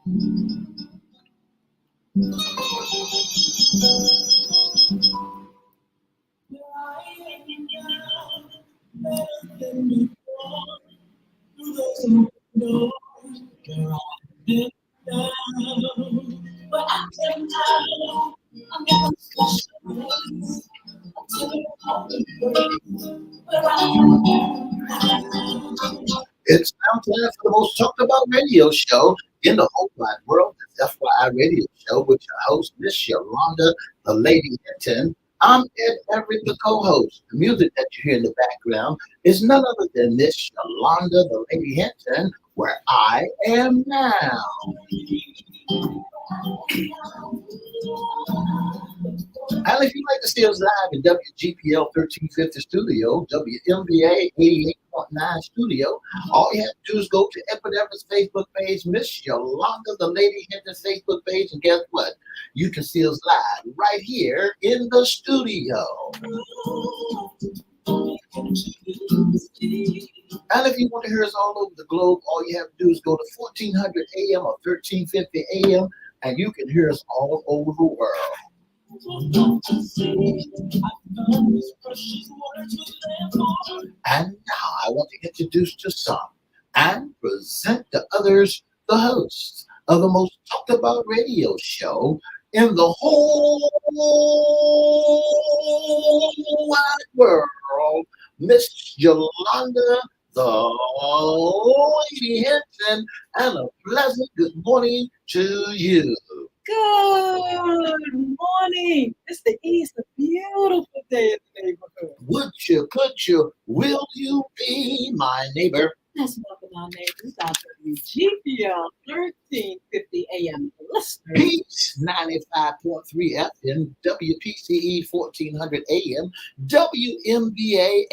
It's now time for the most talked about radio show in the whole wide world, the FYI radio show with your host, Miss Yolanda, the Lady Hinton. I'm Ed Everett, the co-host. The music that you hear in the background is none other than Miss Yolanda, the Lady Hinton, where I am now. And if you'd like to see us live in WGPL 1350 Studio, WMBA 88.9 Studio, all you have to do is go to Edward Everett's Facebook page, Miss Yolanda, the Lady Hinton Facebook page, and guess what? You can see us live right here in the studio. And if you want to hear us all over the globe, all you have to do is go to 1400 AM or 1350 AM, and you can hear us all over the world. And now I want to introduce to some and present to others the hosts of the most talked about radio show in the whole wide world, Miss Yolanda, the Lady Hinton, and a pleasant good morning to you. Good morning. It's the East, a beautiful day in the neighborhood. Would you, could you, will you be my neighbor? Let's welcome our neighbors out to WGPL 1350 AM listeners. Peach 95.3 FM, WPCE 1400 AM, WMBA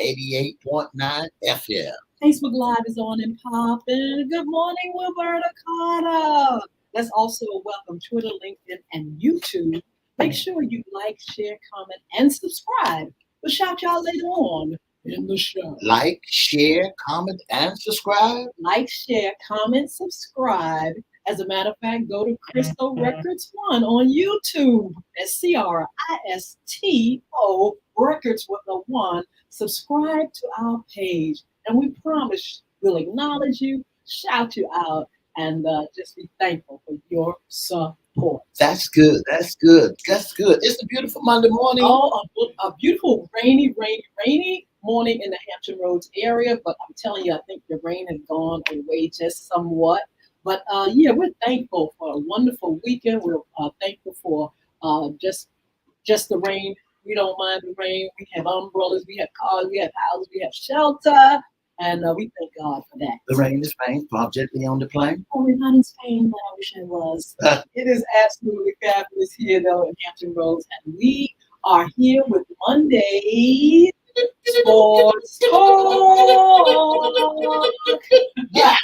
88.9 FM. Facebook Live is on and popping. Good morning, Wilberta Carter. Let's also welcome Twitter, LinkedIn, and YouTube. Make sure you like, share, comment, and subscribe. We'll shout y'all later on in the show. Like, share, comment, and subscribe. Like, share, comment, subscribe. As a matter of fact, go to Crystal Records 1 on YouTube. That's CRISTO Records with a 1. Subscribe to our page. And we promise we'll acknowledge you, shout you out, and just be thankful for your support. That's good. That's good. That's good. It's a beautiful Monday morning. Oh, a beautiful rainy morning in the Hampton Roads area. But I'm telling you, I think the rain has gone away just somewhat. But yeah, we're thankful for a wonderful weekend. We're thankful for just the rain. We don't mind the rain. We have umbrellas. We have cars. We have houses. We have shelter. And we thank God for that. The rain is Spain, fall gently on the plane. Oh, we're not in Spain, but I wish I was. It is absolutely fabulous here, though, in Hampton Roads. And we are here with Monday Sports Talk. Yeah.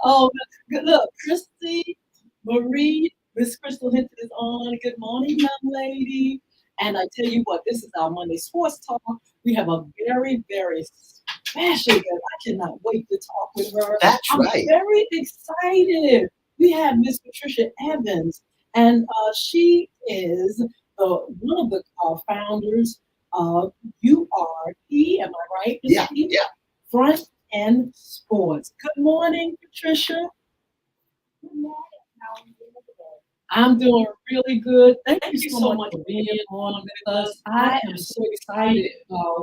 Oh, good. Look, Christy, Marie, Miss Crystal Hinton is on. Good morning, young lady. And I tell you what, this is our Monday Sports Talk. We have a very, very special guest. I cannot wait to talk with her. That's right. I'm very excited. We have Miss Patricia Evans, and she is one of the founders of URP. Am I right? Yeah. Front End Sports. Good morning, Patricia. Good morning. How are you doing today? I'm doing really good. Thank you so much for being on with us. I am so excited.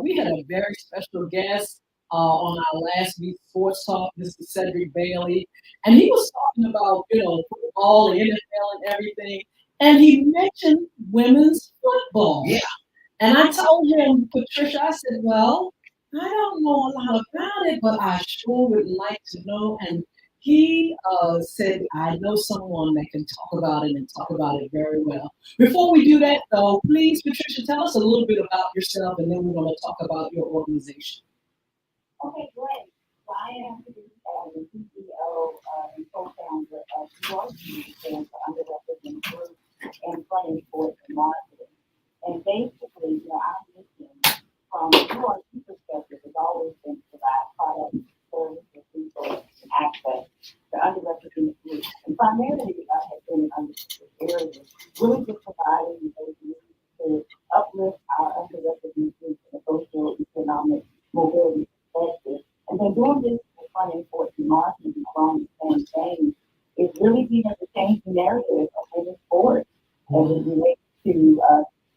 We had a very special guest on our last week's Sports Talk, Mr. Cedric Bailey, and he was talking about, football, the NFL, and everything, and he mentioned women's football. Yeah. And I told him, Patricia, I said, well, I don't know a lot about it, but I sure would like to know. And he said, I know someone that can talk about it and talk about it very well. Before we do that, though, please, Patricia, tell us a little bit about yourself, and then we're going to talk about your organization. Okay, great. So I am the CEO and co-founder of URP, stands for Underrepresented Group and Front-End Sports and Marketing. And basically, our mission from URP perspective has always been to provide products, services, resources, and access to underrepresented groups and primarily has been under this area, really just providing those needs to uplift our underrepresented groups in a social economic mobility perspective. And then doing this with front end force marketing along the same thing is really being able to change the narrative of women's sports as it relates to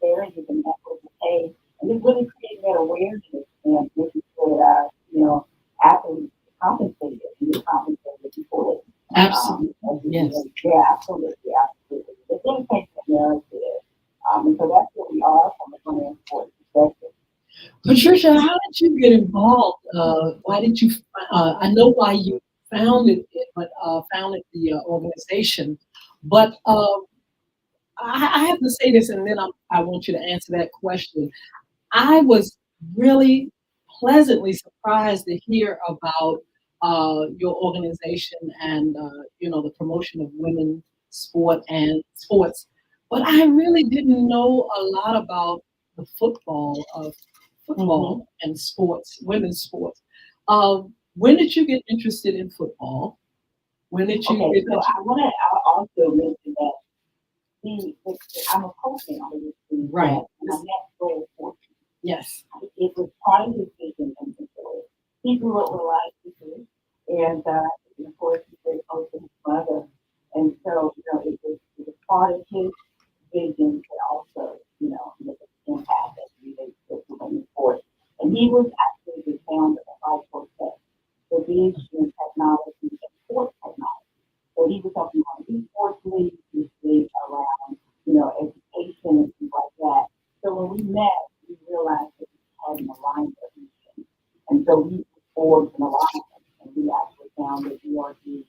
disparities and equitable pay, and just really creating that awareness and making sure that our, athletes compensated and get compensated before they Absolutely. Yes. yeah, absolutely, absolutely. It's really takes the narrative. And so that's where we are from a front end sports perspective. Patricia, how did you get involved? Why did you? I know why you founded it, but founded the organization. But I have to say this, and then I want you to answer that question. I was really pleasantly surprised to hear about your organization and the promotion of women's sport and sports. But I really didn't know a lot about the football and sports, women's sports. When did you get interested in football? When did you Okay, get so I want to also mention that I'm a co-founder of this team, right? And I'm not so fortunate. Yes. It was part of his vision and so he grew up with a lot of people, and of course he's very close to his mother, and so it was part of his vision to also make an impact as it relates to women's sports. And he was actually the founder of Life Tech, the vision in technology and sports technology. So he was talking about esports leagues, this big around, education and things like that. So when we met, we realized that we had an alignment of mission. And so we formed an alliance and we actually founded ERG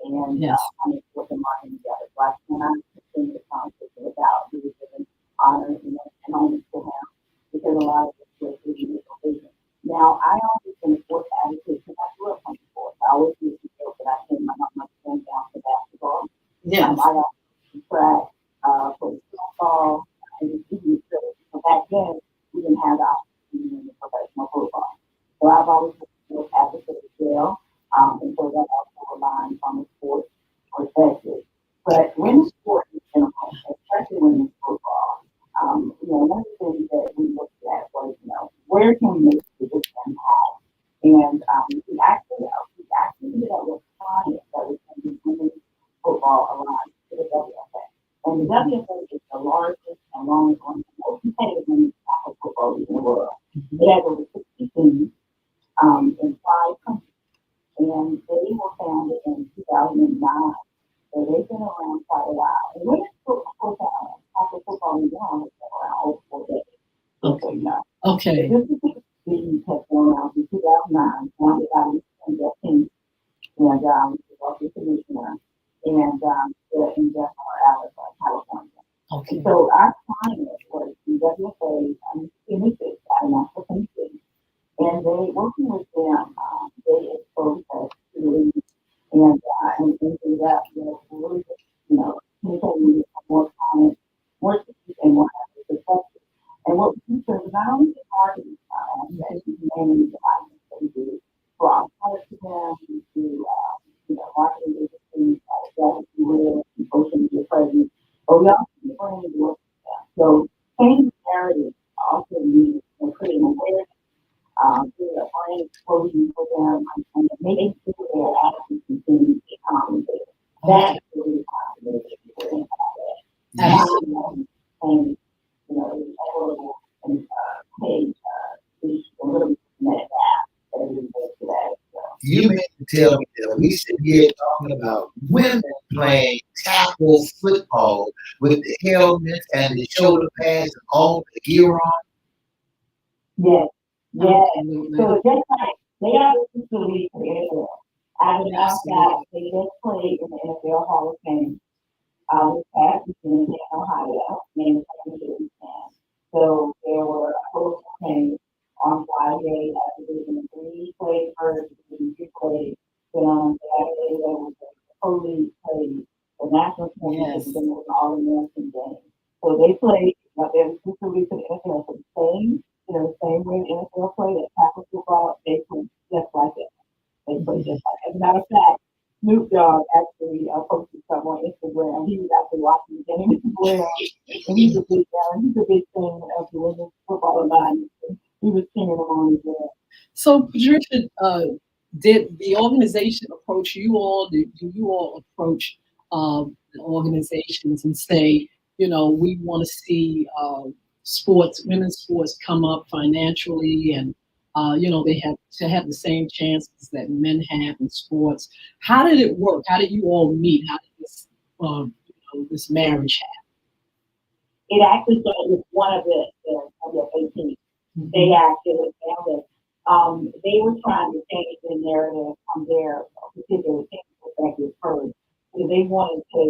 and yes. kind of put the marketing together. So I cannot continue the conversation without really giving honor and homage to him because a lot of this was really his vision. Now, I always been a sports advocate because I grew up playing sports. I always used to joke that I came my friends down for basketball. Yes. I also track for football and just even so back then we didn't have the opportunity in the professional football. So I've always been a sports advocate as well. And so that also aligns on the sports perspective. But women's sports in general, especially women's football, one of the things that we looked at was, where can we make the biggest impact? And we actually did that with clients that was in the women's football alliance to the WFA. And the WFA is the largest and longest one, most competitive women's tackle football league in the world. It has over 60 teams in 5 countries. And they were founded in 2009. So they've been around quite a while. And women's football, tackle football in general has been around over 4 decades. Okay. Okay. This particular league has been around since 2009, founded by Yolanda Hinton, and was also commissioner, and in California. Okay. So our client was the WFA Committee, National Committee, and they working with them, they exposed us to the league and ended up, really, communicating with more clients, more specific and more perspective. And what we do is not only the marketing aspect, mainly the items that we do for our products to them, we do, marketing agencies, that we will, social media presence, but we also bring the work to them. So, changing the narrative also means creating awareness, doing a brand exposure for them, and making sure their actions continue to get compensated. That's really positive if you think about that. And equitable and pay a little bit of that as we do today. So. You meant to tell me that we sit here talking about women playing tackle football with the helmets and the shoulder pads and all the gear on? Yes, yes. So just like they are usually for the NFL. Out of the outside, they just played in the NFL Hall of Fame. This past weekend in Ohio, named weekend. So there were a host of games on Friday at Division 3 played first, Division 2 played, then on Saturday there was a co-league played, the national championship, and then there was an all-American game. So they played, they were exclusively to the NFL, so the same way the NFL played at tackle football, they played just like that. They played just like that. As a matter of fact, Snoop Dogg actually posted something up on Instagram. He was actually watching the game as well. And he's a big fan of the Women's Football Alliance. He was singing along as well. So, Patricia, did the organization approach you all? Do you all approach the organizations and say, we want to see sports, women's sports come up financially and, they have to have the same chances that men have in sports. How did it work? How did you all meet? How did this marriage It actually started with one of the 18. happen? They actually found that they were trying to change the narrative from their particular team perspective first. So they wanted to,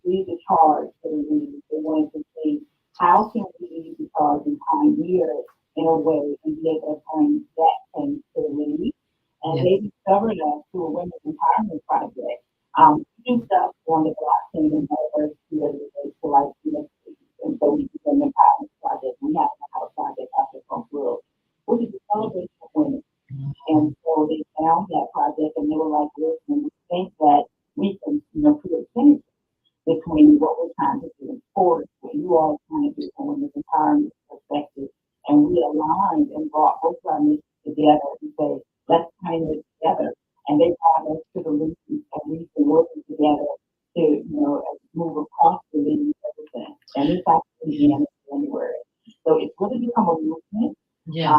lead the charge to the league. They wanted to see how can we lead the charge and pioneer in a way and be able to bring that change to the league. And they discovered us through a women's empowerment project. Do stuff on the blockchain and diversity as it relates to like and so we became an empowerment project. We have a project out there from World, which is a celebration of women. And so they found that project and they were like, listen, we think that we can, put a synergy between what we're trying to do in sports, what you all are trying to do from women's empowerment perspective. And we aligned and brought both our missions together and say, let's pioneer together. And they brought us to the league and we've been working together to, move across the league ever since. And this actually began in January. So it's really become a movement. Yes.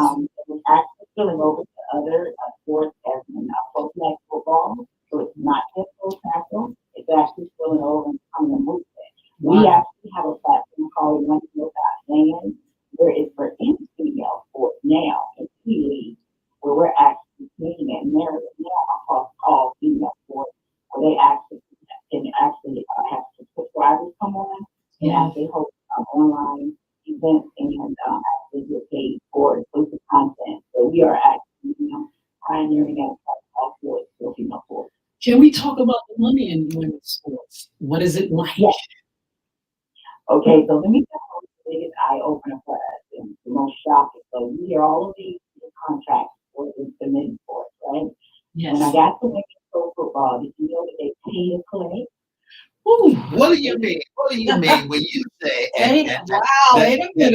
It's actually spilling over to other sports as in folk like football. So it's not just full tackle. It's actually spilling over and becoming a movement. Wow. We actually have a platform called One Field Land, where it's for any female sport now in T League, where we're actually making it narrative now across all female sports, where they actually have subscribers come on and actually host online events and actually get paid for exclusive content. So we are actually, pioneering that across all sports, for female sports. Can we talk about the money in women's sports? What is it like? Yes. Okay, so let me tell you the biggest eye opener for us and the most shocking. So we hear all of these contracts for the men's sports, right? Yes. When I got to women's pro football, did you know that they pay to play? Ooh, what do you mean? What do you mean when you say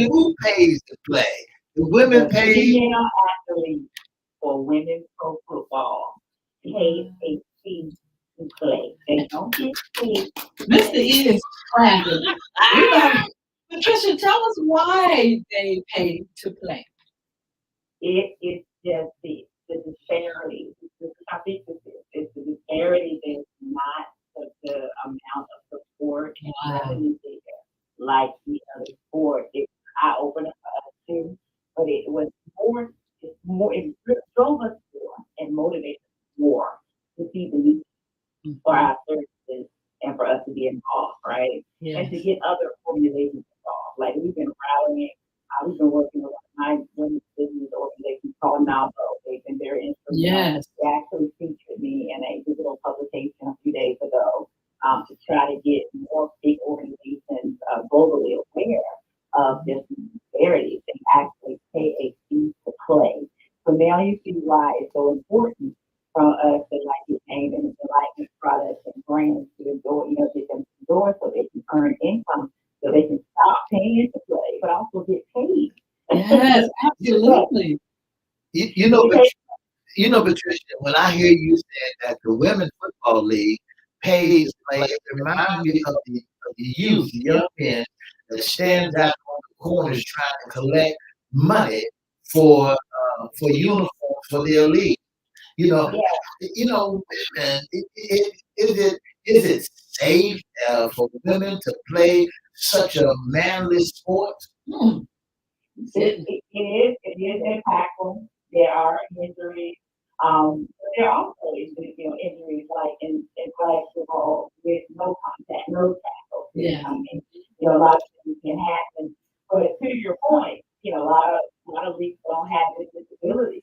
who pays to play? The women pay. Female athletes for women's pro football pay a fee to play. They don't get paid. Mr. E is cracking. Patricia, tell us why they pay to play. It is just the disparity. I think it's the disparity that's not the amount of support and revenue there like the other sport. It's eye opener for us too, but it was more. It drove us more and motivated us more to see the need for our services and for us to be involved, right? Yes. And to get other organizations involved. Like we've been rallying. We've been working with my women's business organization called NAVO. They've been very instrumental. Yes. They actually featured me in a digital publication a few days ago to try to get more big organizations globally aware of this disparity. They actually pay a fee to play. So now you see why it's so important from us to like get named in the likeness products and brands to endorse, get them endorsed so they can earn income, so they can stop paying to play, but also get paid. Yes, absolutely. Patricia, when I hear you say that the Women's Football League pays to play, it reminds me of the youth, the young men that stands out on the corners trying to collect money for uniforms for their league. Women, is it safe for women to play such a manly sport? It is impactful. There are injuries. There are also injuries like in flag football with no contact, no tackle. Yeah. A lot of things can happen. But to your point, a lot of leagues don't have this disability,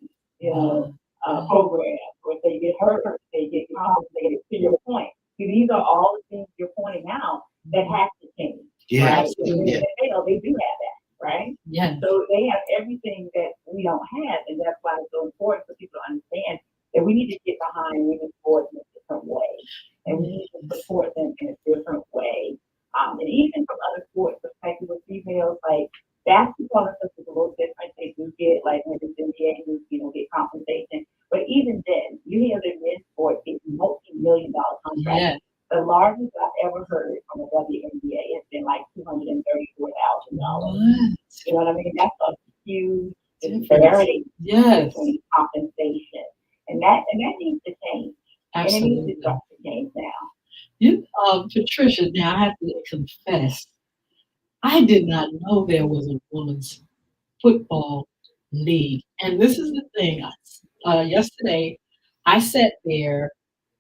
program, or if they get hurt, they get compensated. To your point, these are all the things you're pointing out that have to change. Yeah, right? yeah. They do have that, right? Yeah. So they have everything that we don't have, and that's why it's so important for people to understand that we need to get behind women's sports in a different way, and we need to support them in a a different way. And even from other sports perspective with females, like basketball and stuff is a little different. They do get like when it's NBA, get compensation. But even then, you hear the men's sport is multi-million-dollar contract. Yeah. The largest I've ever heard from a WNBA has been like $234,000. What? You know what I mean? That's a huge Difference. disparity Yes. between compensation, and that needs to change. And it needs Absolutely. to start to change now. Patricia, now I have to confess, I did not know there was a women's football league. And this is the thing. Yesterday, I sat there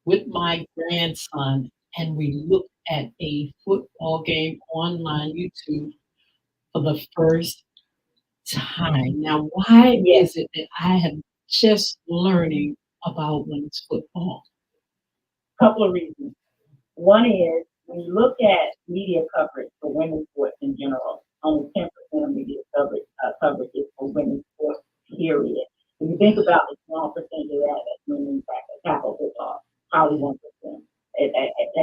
with my grandson and we looked at a football game online YouTube for the first time. Now, why Yes. is it that I am just learning about women's football? Couple of reasons. One is when you look at media coverage for women's sports in general, only 10% of media coverage is for women's sports, period. When you think about the small percentage of that's women's tackle football, probably 1% at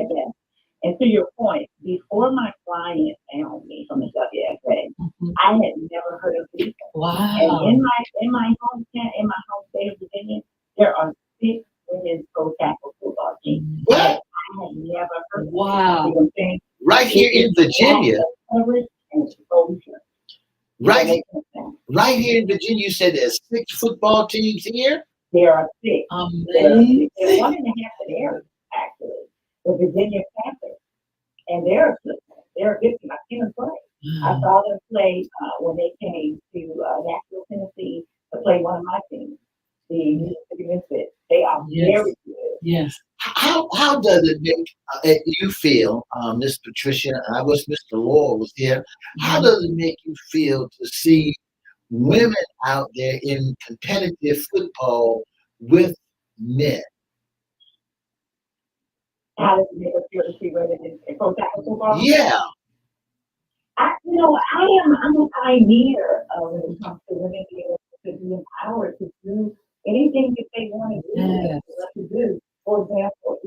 best. And to your point, before my client found me from the WFA, I had never heard of these. Wow. And in my home state of Virginia, there are 6 women's pro tackle football teams. What? I had never heard of. Wow. You know what I'm saying? Right here in Virginia. Coverage and exposure. Right, right here in Virginia, you said there's 6 football teams here? There are 6. Amazing. There's one in the Hampton area, actually, the Virginia Panthers. And they're a good team. I've seen them play. I saw them play when they came to Nashville, Tennessee to play one of my teams, the Mississippi Misfits. They are very good. Yes. How does it make you feel, Miss Patricia? I wish Mr. Law was here. How does it make you feel to see women out there in competitive football with men? How does it make us feel to see women in pro tackle football? Yeah. I'm a pioneer when it comes to women being able to be empowered to do anything that they want to do. Yes. To do. For example,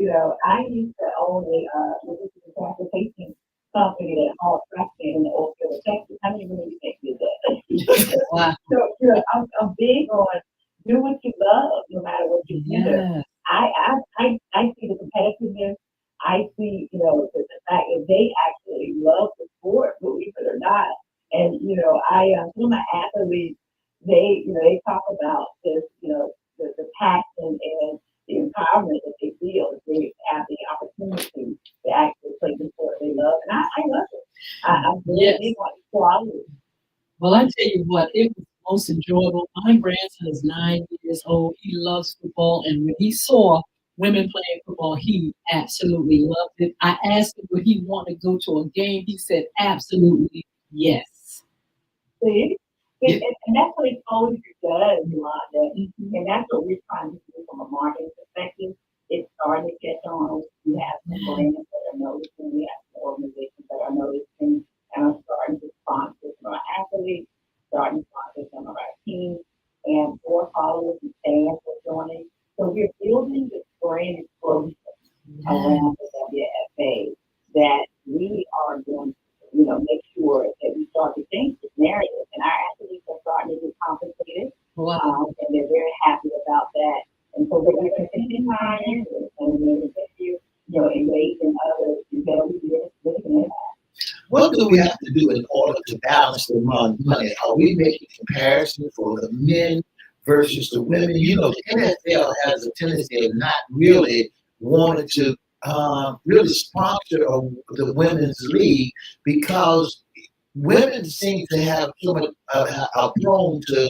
I used to own a logistics and transportation company that hauled trash in the old field of Texas. How many women do you think did that? Wow. So I'm big on do what you love, no matter what you do. Yes. I see the competitiveness. I see, the fact that they actually love the sport, believe it or not. And, some of my athletes, they talk about this, the passion and the empowerment that they feel that they have the opportunity to actually play the sport they love. And I love it. I'm really big on equality. Well, I tell you what, it was most enjoyable. My grandson is 9 years old. He loves football. And when he saw women playing football, he absolutely loved it. I asked him would he want to go to a game. He said absolutely yes. See? And that's what exposure does, Yolanda. And that's what we're trying to do from a marketing perspective. It's starting to catch on. We have some brands that are noticing. We have some organizations that are noticing and are starting to sponsor some of our athletes, starting to sponsor some of our teams, and more followers and fans are joining. So we're building this brand explosion around the WFA that we are going to, make sure that we start to change this narrative. And our athletes are starting to get compensated. Wow. And they're very happy about that. And so we're going to continue hiring and we're going to continue, engaging others until we get it in. What do we have to do in order to balance the money? Are we making comparisons for the men versus the women? The NFL has a tendency of not really wanting to really sponsor the women's league because women seem to have so much are prone to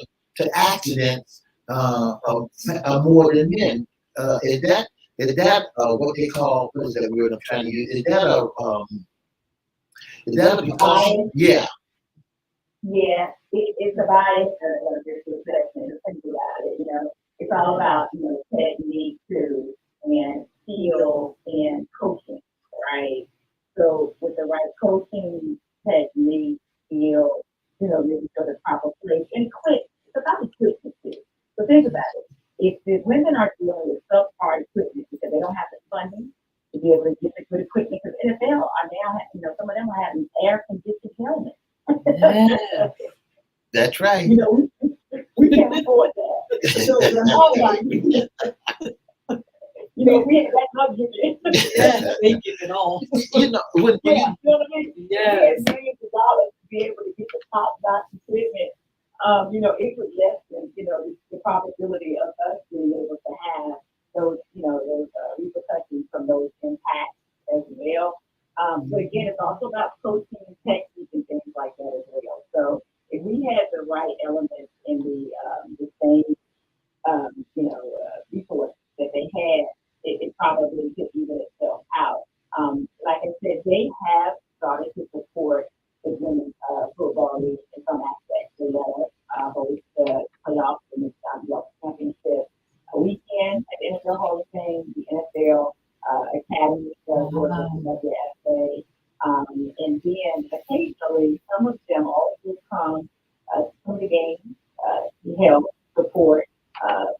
accidents more than men. Is that what they call, what is that word I'm trying to use? Is that a because? Yeah. Yeah, it's a bias or disrespect to think about it. It's all about technique too and skill and coaching, right? So with the right coaching, technique, skill, really for the proper place and quick. It's about equipment too. So think about it. If the women are dealing with subpar equipment because they don't have the funding to be able to get the good equipment, because NFL now are now, some of them are having air conditioned helmets. Yeah. That's right. We can't afford that. So the whole like, we ain't got luxury. Yeah, they get it all. When Yeah, you know what I mean? Yes. We had millions of dollars to be able to get the top notch equipment. It would lessen, the probability of us being able to have those repercussions from those impacts as well. But again, it's also about protein techniques and things like that as well. So if we had the right elements in the same resources that they had, it probably could even itself out. Like I said, they have started to support the women's football league in some aspects. They let us host the playoffs and the championship a weekend at the NFL Hall of Fame, the NFL Academy does work with the FA. And then occasionally, some of them also come to the game to help support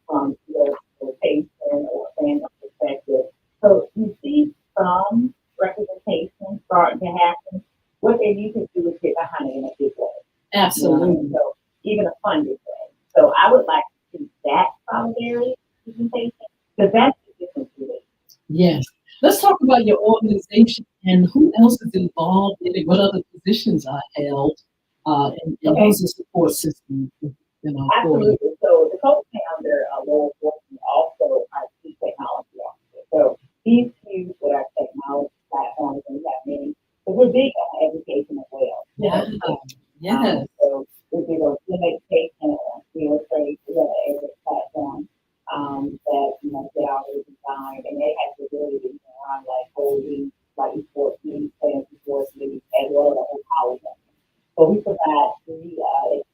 from the patient or fan perspective. So you see some representation starting to happen. What they need to do is get behind it in a big way. Absolutely. So even a funded way. So I would like to see that solidarity representation because that's the difference today. Yes. Let's talk about your organization and who else is involved in it. What other positions are held, and who's the support system? Absolutely. So the co-founder, Laura Fortune, also our chief technology officer. So these two with our technology platforms, and we have many. So we're big on education as well. Yeah. Yes. So we're big on STEM education, real estate, we have an EVERETTE platform that already designed, and they have the ability to run like holding, like sports leagues, fantasy sports leagues, as well as a whole college. So we provide free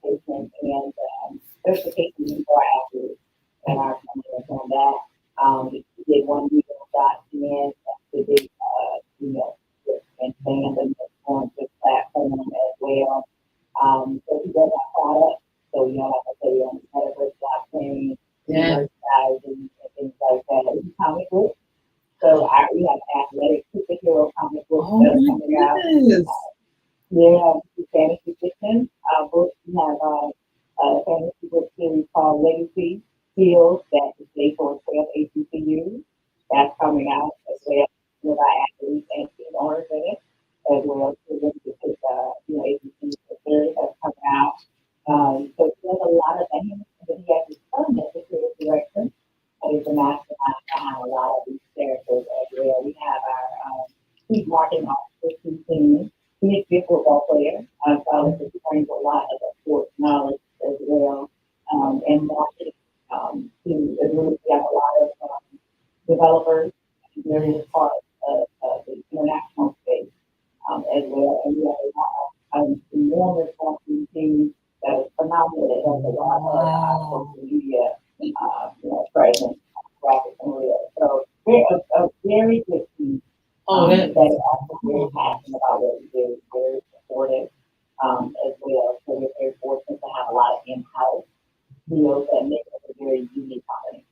education and certification for our athletes and our companies on that. We did one video document that we did, and expand them on this platform as well. So we built our product. So, like I say, on the metaverse blockchain, merchandising, and things like that. It's comic books. So we have athletic superhero comic books that are coming out. Yeah, fantasy fiction books. We have a fantasy book series called Legacy Fields that is based on 12 HBCUs. That's coming out as well with our athletes and team owners in it, as well as HBCUs for 30 that's coming out. So there's a lot of things that he has his son as the creative director, and he's the mastermind behind a lot of these characters as well. We have our chief marketing officer, team. He is a good football player, so he brings a lot of sports knowledge as well, and marketing to the group. We have a lot of developers in various parts of the international space as well, and we have a lot of enormous marketing team that is phenomenal. It has a lot of social media presence, graphics and real. So we're a very good team. That is also very passionate about what we do, very supportive as well. So we're very fortunate to have a lot of in-house deals that make us a very unique company.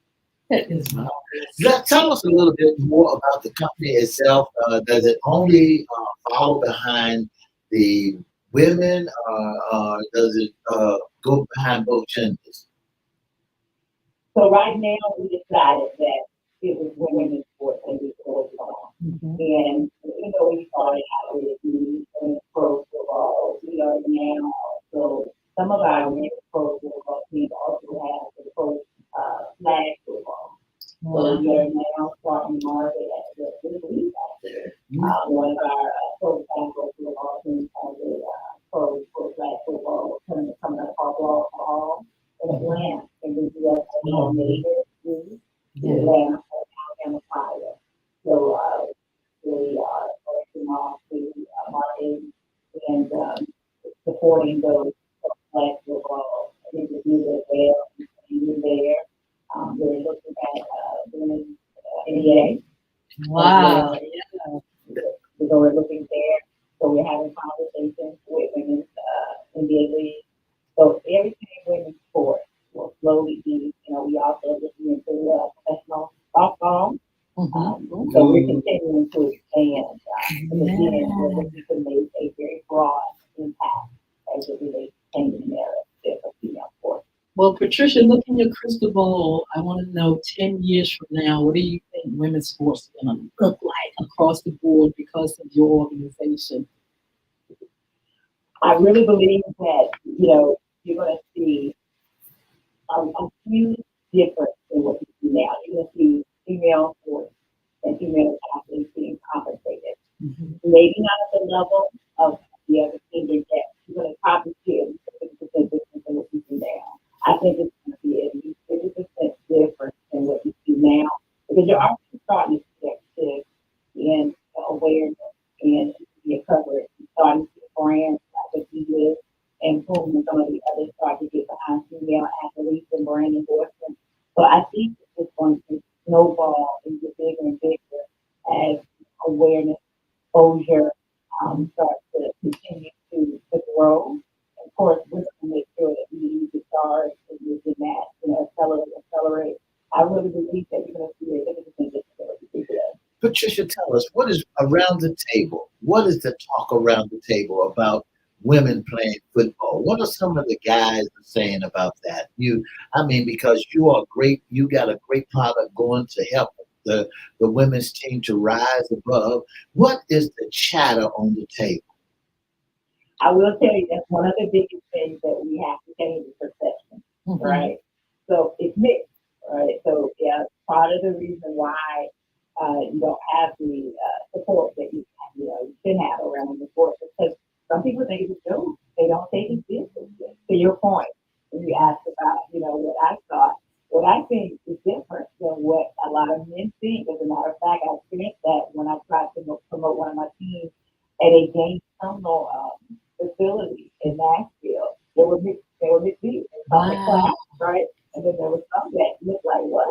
Tell us a little bit more about the company itself. Does it only follow behind the women, or does it go behind both genders? So right now we decided that it was women in sports and we sports on. And we started out with the pro football. We are now so some of our women's pro football teams also have the pro flag football. So we are now starting to market at the league out there. One of our pro flag football teams has a pro flag football tournament coming up called Ball in Atlanta. And we do that for major schools in Atlanta for Alabama Fire. So we are working on the marketing and supporting those flag football interviews as well. And there, we're looking at doing NBA. Wow. So we're looking there. So we're having conversations with women's NBA league. So everything women's sports will slowly be, we also looking into professional softball. So we're continuing to expand the again, whether we can make a very broad impact as it relates to changing the narrative of female sports. Well, Patricia, look in your crystal ball. I want to know 10 years from now, what do you think women's sports is going to look like across the board because of your organization? I really believe that, you're going to see a huge difference in what you see now. You're going to see female sports and female athletes being compensated. Mm-hmm. Maybe not at the level of the other team, yet you're going to probably see at least 50% difference in what you see now. I think it's going to be at least 50% different than what you see now because you're already starting to see that shift in awareness and media coverage. You're starting to see brands like the media and boom, and some of the others start to get behind female athletes and brand endorsement. So I think it's going to snowball and get bigger and bigger as awareness, exposure starts to continue to grow. Of course, we're going to make sure that we use the stars and using that, accelerate. I really believe that you're going to see a 50% disability. Patricia, tell us, what is around the table? What is the talk around the table about women playing football? What are some of the guys saying about that? Because you are great, you got a great product going to help the women's team to rise above. What is the chatter on the table? I will tell you that's one of the biggest things that we have to change is perception, right? So it's mixed, right? So yeah, part of the reason why you don't have the support that you should have around the sport because some people think it's a joke. They don't take it seriously. To your point, when you asked about what I thought, what I think is different than what a lot of men think. As a matter of fact, I experienced that when I tried to promote one of my teams at a game terminal facility in Nashville. They were mixed views. Class, right? And then there was some that looked like what?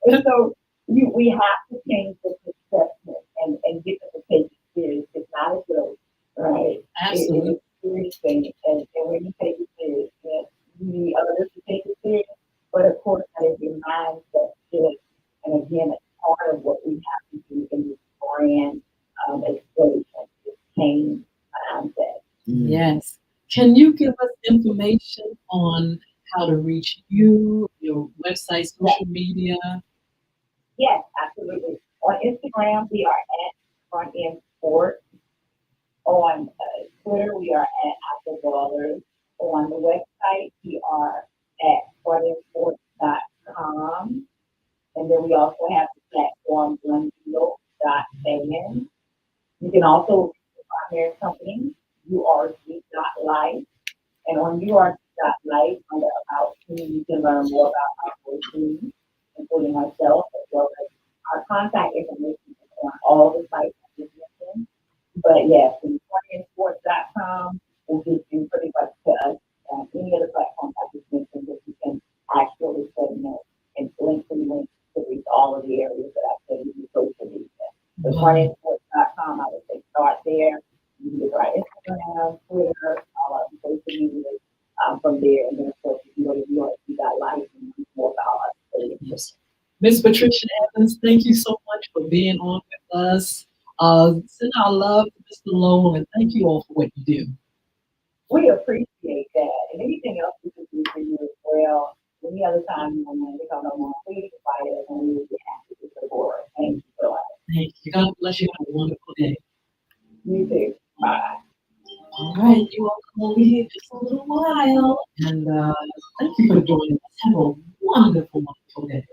And so we have to change the perception and get them to take it serious. It's not a joke, right? Absolutely. It's a serious thing. And when you take it serious, you need others to take it serious. But of course, that is your mindset shift. And again, it's part of what we have to do in this brand explosion, this change mindset. Yes. Can you give us information on how to reach you, your website, social media? Yes, absolutely. On Instagram, we are at Front End Sports. On Twitter, we are at AfterBallers. On the website, we are at frontendsports.com. And then we also have the platform onedeal.fan. You can also reach the primary company, urg.life. And on urg.life, under About Team, you can learn more about our whole team, including myself, as well as our contact information is on all the sites I just mentioned. But yes, from frontendsports.com will get you pretty much to us. Any other platform I just mentioned that you can actually segment and link to reach all of the areas that I said in social media. So frontendsports.com, I would say start there. You can go to Instagram, Twitter, all of the social media from there. And then, of course, you can go to URC.life and learn more about us. Yes. Ms. Patricia Evans, thank you so much for being on with us. Send our love to Mr. Lowell, and thank you all for what you do. We appreciate that. And anything else we can do for you as well. Any other time you want to come on, please invite us, and we will be happy to support. Thank you so much. Thank you. God bless you. Have a wonderful day. You too. Bye. All right, you all come over here just a little while. And thank you for joining us. Have a wonderful, wonderful day.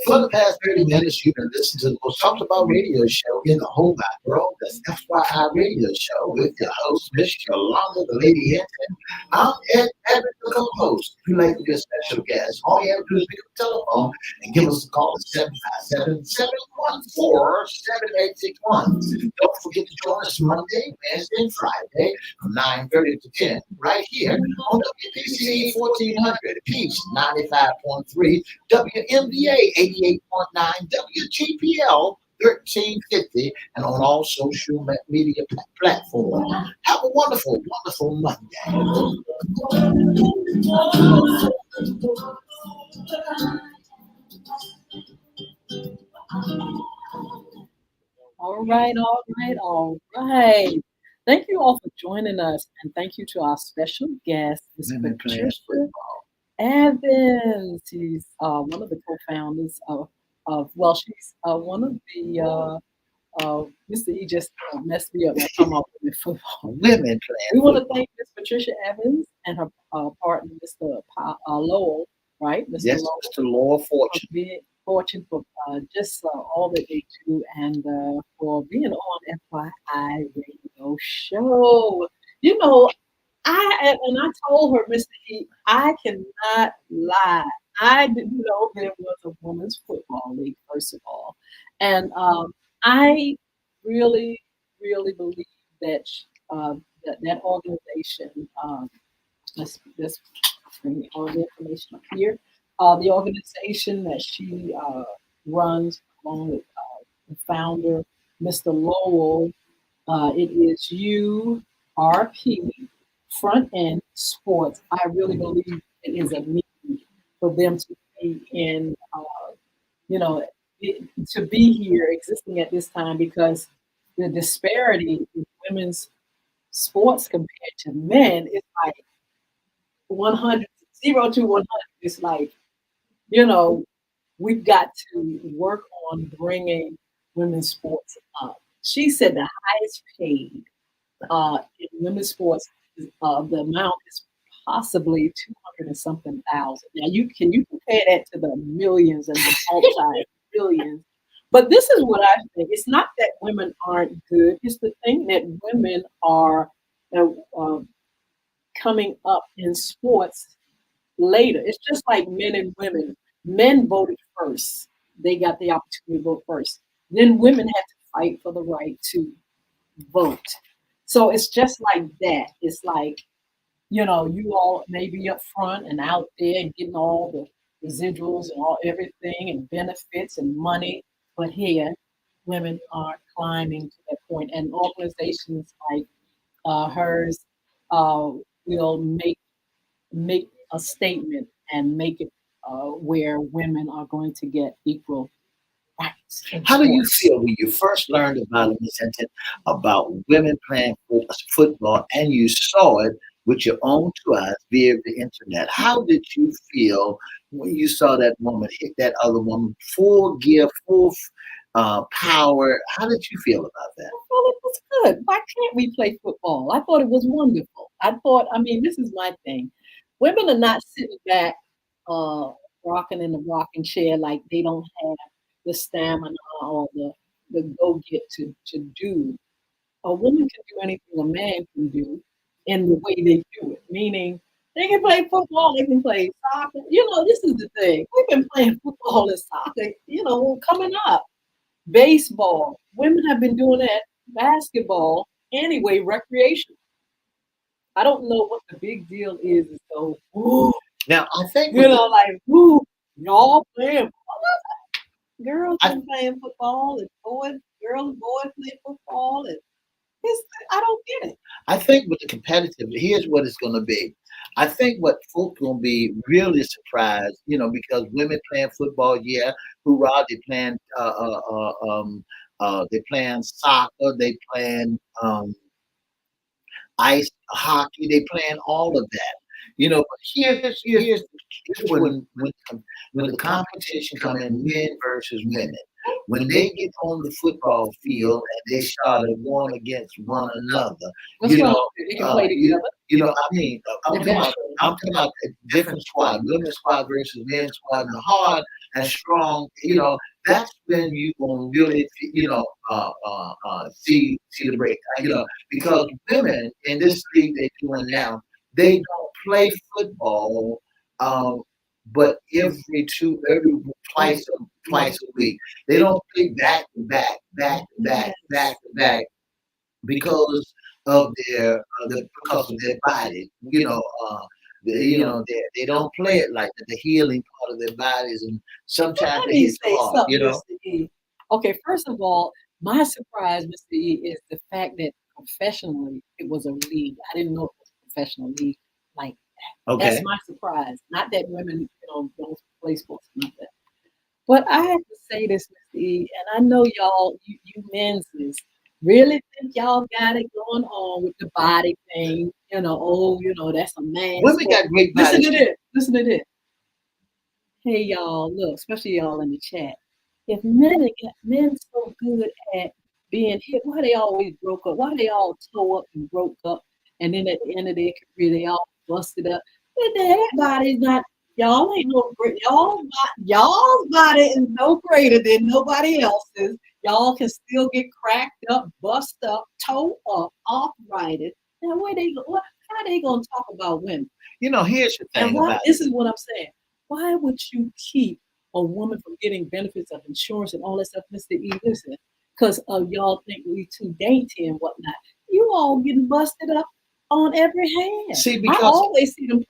For the past 30 minutes, you've been listening to the most talked about radio show in the whole wide world. That's FYI Radio Show with your host, Miss Yolanda, the Lady Hinton. I'm Ed Abbott, the co-host. If you'd like to be a special guest, all you have to do is pick up the telephone and give us a call at 757-714-7861. Don't forget to join us Monday, Wednesday, and Friday from 9:30 to 10 right here on WPCE 1400, Peace 95.3, WMBA 88.9, WGPL 1350, and on all social media platforms. Have a wonderful, wonderful Monday. All right, all right, all right. Thank you all for joining us, and thank you to our special guest, Miss Women playing Patricia football. Evans. She's one of the co-founders well, she's one of the Mr. E just messed me up by talking about women football. Women We playing want to football. thank Miss Patricia Evans and her partner, Mr. Lowell, right? Mr. Yes, Lowell, Mr. Law for Fortune. being fortunate for just all that they do and for being on FYI Radio Show. You know, and I told her, Mr. E, I cannot lie. I didn't know there was a women's football league, first of all. And I really, really believe that that organization, let's bring all the information up here. The organization that she runs along with the founder, Mr. Lowell, it is URP Front End Sports. I really believe it is a need for them to be in, you know, to be here existing at this time because the disparity in women's sports compared to men is like 100, 0 to 100. It's like, you know, we've got to work on bringing women's sports up. She said the highest paid in women's sports, the amount is possibly 200 and something thousand. Now you compare that to the millions and the multi billions. But this is what I think. It's not that women aren't good. It's the thing that women are uh, uh, coming up in sports later. It's just like men and women. Men voted first. They got the opportunity to vote first. Then women had to fight for the right to vote. So it's just like that. It's like, you all may be up front and out there and getting all the residuals and all everything and benefits and money. But here, women are climbing to that point, and organizations like hers uh, will make a statement and make it where women are going to get equal rights in How do you sports. feel when you first learned about it, Miss Hinton, about women playing football and you saw it with your own two eyes via the internet? How did you feel when you saw that woman hit that other woman full gear, full power? How did you feel about that? Well, it was good. Why can't we play football? I thought it was wonderful. I mean, this is my thing. Women are not sitting back, uh, rocking in the rocking chair like they don't have the stamina or the go get to do. A woman can do anything a man can do in the way they do it. Meaning, they can play football, they can play soccer. This is the thing. We've been playing football and soccer, coming up. Baseball. Women have been doing that. Basketball. Anyway, recreation. I don't know what the big deal is. So, ooh, Now, I think with the like, ooh, y'all playing. Girls I been playing football, and girls, and boys play football, and I don't get it. I think with the competitive, here's what it's going to be. I think what folk going to be really surprised, because women playing football, yeah, hoorah, they playing soccer, they playing ice hockey, they playing all of that. But here's when the competition come in men versus women. When they get on the football field and they started going against one another, What's you wrong? know, They can play together. I mean, Eventually. I'm talking about a different squad, women's squad versus men's squad, and the hard and strong. That's when you gonna really, see the break. Because women in this league they're doing now, they don't play football, um, but every twice a week. They don't play back to back, back to back, back to back because because of their body. They don't play it like that. The healing part of their bodies, and sometimes Let it me hits say hard. something, Mr. E. Okay, first of all, my surprise, Mr. E, is the fact that professionally it was a league. I didn't know it was a professional league like That's Okay. my surprise. Not that women, don't play sports, not that. But I have to say this, Mr. E, and I know y'all, you men's is really think y'all got it going on with the body thing. Oh, that's a man's Women sport. got great Listen bodies. to this. Listen to this. Hey, y'all, look, especially y'all in the chat. If men so good at being hit, why they always broke up? Why they all toe up and broke up? And then at the end of their career, they all busted up. But their body's not, y'all ain't no great. Y'all's body is no greater than nobody else's. Y'all can still get cracked up, bust up, toe up, arthritis. Now, how they gonna talk about women? Here's the And thing why? about This is what I'm saying. Why would you keep a woman from getting benefits of insurance and all that stuff, Mr. E? Listen, because y'all think we too dainty and whatnot. You all getting busted up on every hand. See, I because always see them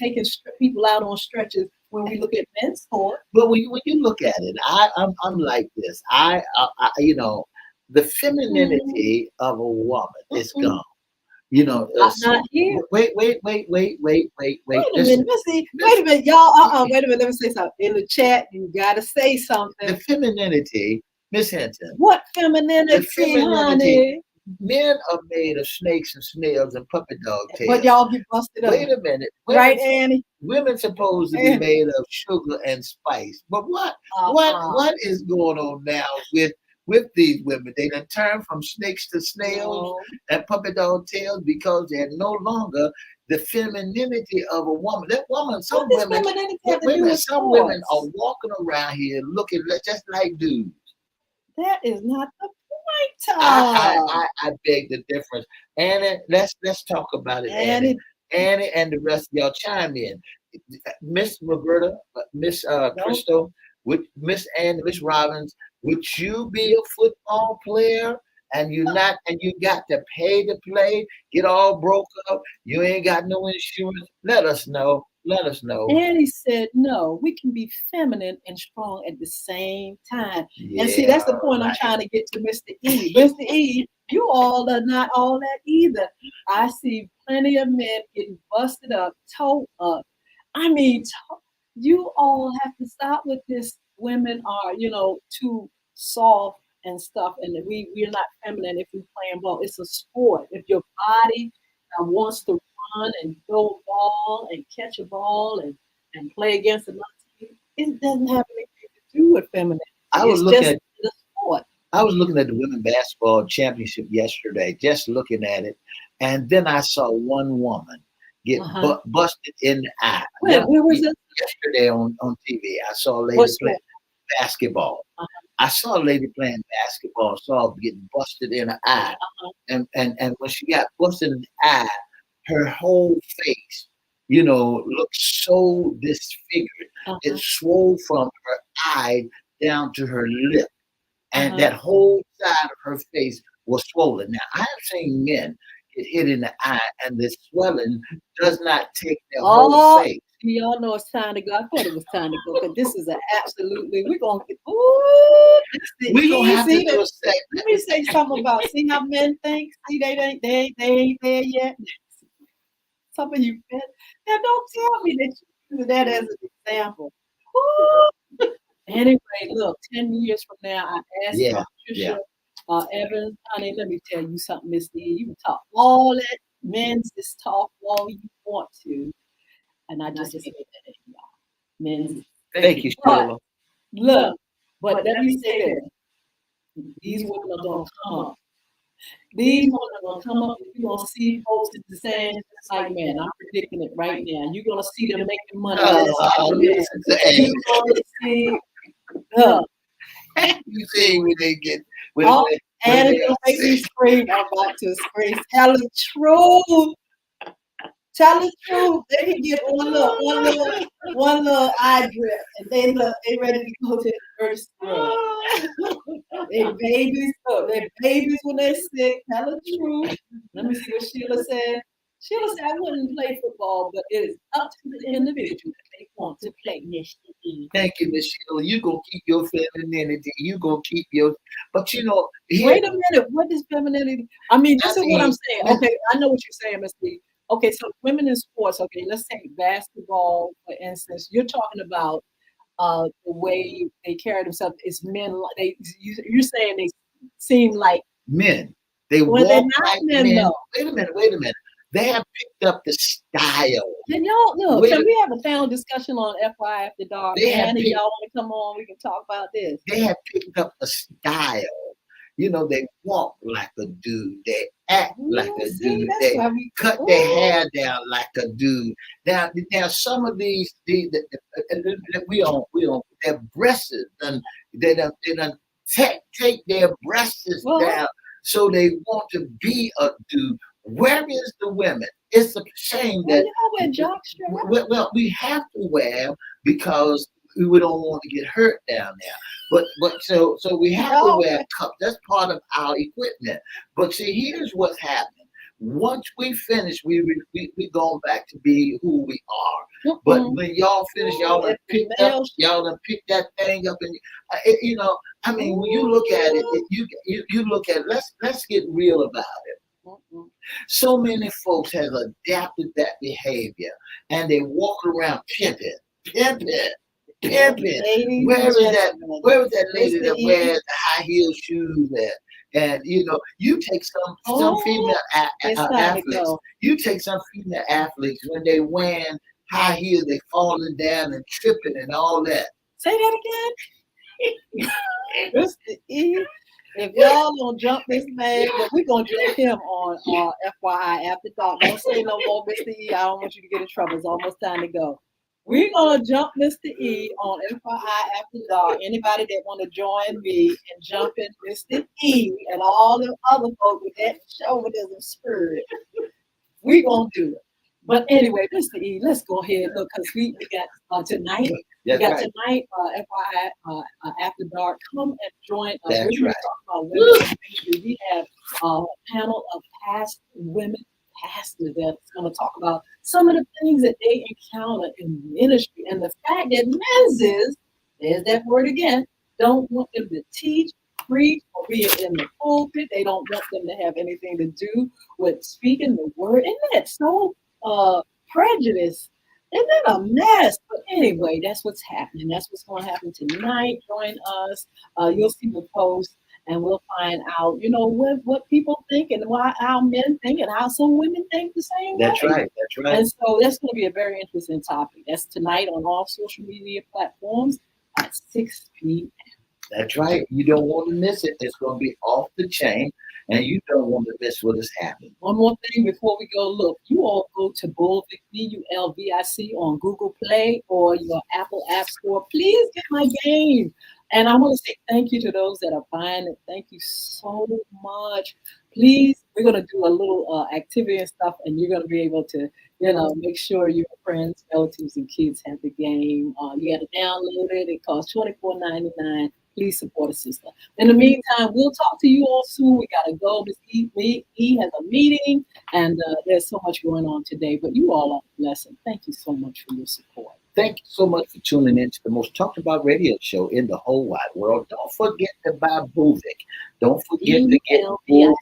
taking people out on stretches when we look at men's sport. but when you look at it, I'm like this. The femininity of a woman is Mm-mm. gone. Not here. Wait. Wait a This, minute, wait a minute, y'all. Wait a minute. Let me say something. In the chat, you gotta say the something. femininity, Miss Hinton. What The femininity, femininity. honey? Men are made of snakes and snails and puppy dog But tails. y'all get busted up. Wait a minute. Right, Annie? Women supposed to be Annie. made of sugar and spice. But what Uh-uh. what is going on now with these women? They done turned from snakes to snails No. and puppy dog tails because they're no longer the femininity of a woman. That woman, some What does women, femininity wait, have to wait a do minute, with some women are sports? walking around here looking just like dudes. That is not the point, I Tom. I, I beg the difference. Annie, let's talk about it, Annie. Annie, Annie and the rest of y'all chime in. Miss Roberta, Miss don't. Crystal, with Miss Ann, Miss Robbins, would you be a football player and you got to pay to play, get all broke up, you ain't got no insurance? Let us know. Let us know. Annie said, no, we can be feminine and strong at the same time. And see, Yeah, that's the point I'm right. trying to get to Mr. E. Mr. E, you all are not all that either. I see plenty of men getting busted up, toe up. I mean, you all have to stop with this. Women are, too soft and stuff, and we're not feminine if we're playing ball. It's a sport. If your body wants to run and throw a ball and catch a ball and play against another team, it doesn't have anything to do with femininity. I was It's looking just at a sport. I was looking at the women basketball championship yesterday, just looking at it, and then I saw one woman get Uh-huh. busted in the eye. Where was it? Yesterday on TV, I saw a lady What playing sport? basketball. Uh-huh. I saw a lady playing basketball, saw her getting busted in the eye, Uh-huh. and when she got busted in the eye, her whole face, looked so disfigured. It Uh-huh. swole from her eye down to her lip, and Uh-huh. that whole side of her face was swollen. Now, I have seen men get hit in the eye, and the swelling does not take their whole Oh, face. y'all know it's time to go. I thought it was time to go, but this is an absolutely. We're gonna get. Ooh, this is We're gonna have to easy. do a segment. Let me say something about. See how men think. See they ain't there yet. Some of you men. Now don't tell me that you use that as an example. Ooh. Anyway, look, 10 years from now, I asked Yeah, yeah. Patricia Evans, honey, let me tell you something, Miss Lee. You can talk all that men's this talk all you want to. And I just made that in, y'all. Men's. Thank you, But Sheila. look, but let me say this. These women are gonna come up. These women are gonna come up and you're gonna see folks in the sand just like man. I'm predicting it right now. You're gonna see them making money just like men. You're gonna see You see when they get oh, when and they it's are gonna make me sick. scream. I'm about to scream. Tell the truth. Tell the truth. They can get one little eye drip, and they ready to go to the first room. They babies, they babies when they sick. Tell the truth. Let me see what Sheila said. Sheila said, I wouldn't play football, but it is up to the individual if they want to play. Mr. E. Thank you, Miss Sheila. You gonna keep your femininity. You gonna keep your, but Wait a minute. What is femininity? I mean, this is what I'm saying. Miss- Okay, I know what you're saying, Miss Lee. Okay, so women in sports. Okay, let's take basketball for instance. You're talking about the way they carry themselves. It's men. You're saying they seem like Men. They well, they're walk not like men men. though. Wait a minute, wait a minute. They have picked up the style. Can y'all look? Wait Can a we have a panel discussion on FY After Dark? they have And if picked y'all want to come on, we can talk about this. they have picked up a style. You know, they walk like a dude. They act like a See, dude. that's They why we. cut their hair down like a dude. Now some of these, we don't, their breasts, done, they done take their breasts Well, down so they want to be a dude. Where is the women? It's a shame well, that you know wear jock strap. we have to wear them because we don't want to get hurt down there. So we have to No, wear cups. That's part of our equipment. But see, here's what's happening. Once we finish, we going back to be who we are. But mm-mm. when y'all finish, If the male, y'all done pick that thing up, and you know, I mean, when you look at it, you look at. Let's get real about it. mm-mm. So many folks have adapted that behavior, and they walk around pimping, pimping, pimping. Ladies Where and is that? gentlemen, Where is that lady Mr. that E. wears the high heel shoes at? And you know, you take some Oh, female it's time to athletes. go. You take some female athletes when they wearing high heels, they falling down and tripping and all that. Say that again. Mr. E. If y'all don't jump this man, but we're gonna jump him on FYI After Dark. Don't say no more, Mr. E. I don't want you to get in trouble. It's almost time to go. We're gonna jump Mr. E on FYI After Dark. Anybody that want to join me and jump in Mr. E and all the other folks with that chauvinism spirit, we gonna do it. But anyway, Mr. E, let's go ahead. Look, because we got tonight. We That's got right. tonight, FYI After Dark. Come and join us. We're That's going to right. talk about women in ministry. We have a panel of past women pastors that's going to talk about some of the things that they encounter in ministry and the fact that men's there's that word again, don't want them to teach, preach, or be in the pulpit. They don't want them to have anything to do with speaking the word. Isn't that so prejudice? Isn't that a mess? But anyway, that's what's happening. That's what's going to happen tonight. Join us. You'll see the post, and we'll find out, what people think and why our men think and how some women think the same That's way. right. That's right. And so that's going to be a very interesting topic. That's tonight on all social media platforms at 6 p.m. That's right. You don't want to miss it. It's going to be off the chain, and you don't want to miss what is happening. One more thing before we go. Look, you all go to Bulvic, Bulvic on Google Play or your Apple App Store. Please get my game. And I want to say thank you to those that are buying it. Thank you so much. Please, we're going to do a little activity and stuff, and you're going to be able to, make sure your friends, relatives, and kids have the game. You got to download it. It costs $24.99. Please support a sister. In the meantime, we'll talk to you all soon. We got to go. Miss E has a meeting, and there's so much going on today. But you all are a blessing. Thank you so much for your support. Thank you so much for tuning in to the most talked about radio show in the whole wide world. Don't forget to buy Bulvic. Don't forget to get Bulvic.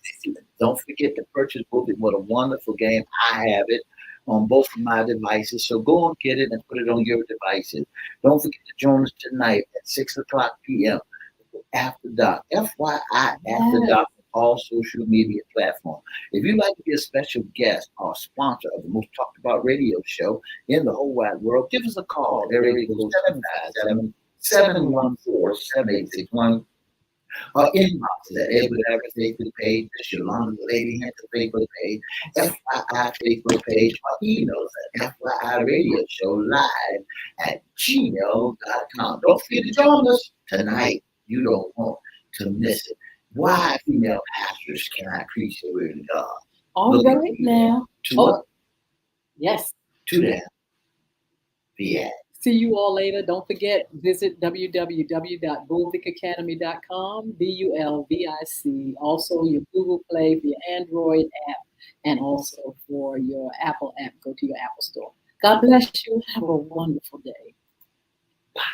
Don't forget to purchase Bulvic. What a wonderful game. I have it on both of my devices. So go and get it and put it on your devices. Don't forget to join us tonight at 6 o'clock p.m. After Dark. FYI After Dark. All social media platforms. If you'd like to be a special guest or sponsor of the most talked about radio show in the whole wide world, give us a call. Area code 757-714-7861. Or inbox at Edward Everett Facebook page, the Yolanda Lady Hinton Facebook page, FYI Facebook page, or email us at FYI Radio Show live at gmail.com. Don't forget to join us tonight. You don't want to miss it. Why female pastors cannot preach the word of God? All right now. Yes. To them. The ad. See you all later. Don't forget, visit www.bulvicacademy.com, BULVIC. Also, your Google Play for your Android app and also for your Apple app. Go to your Apple Store. God bless you. Have a wonderful day.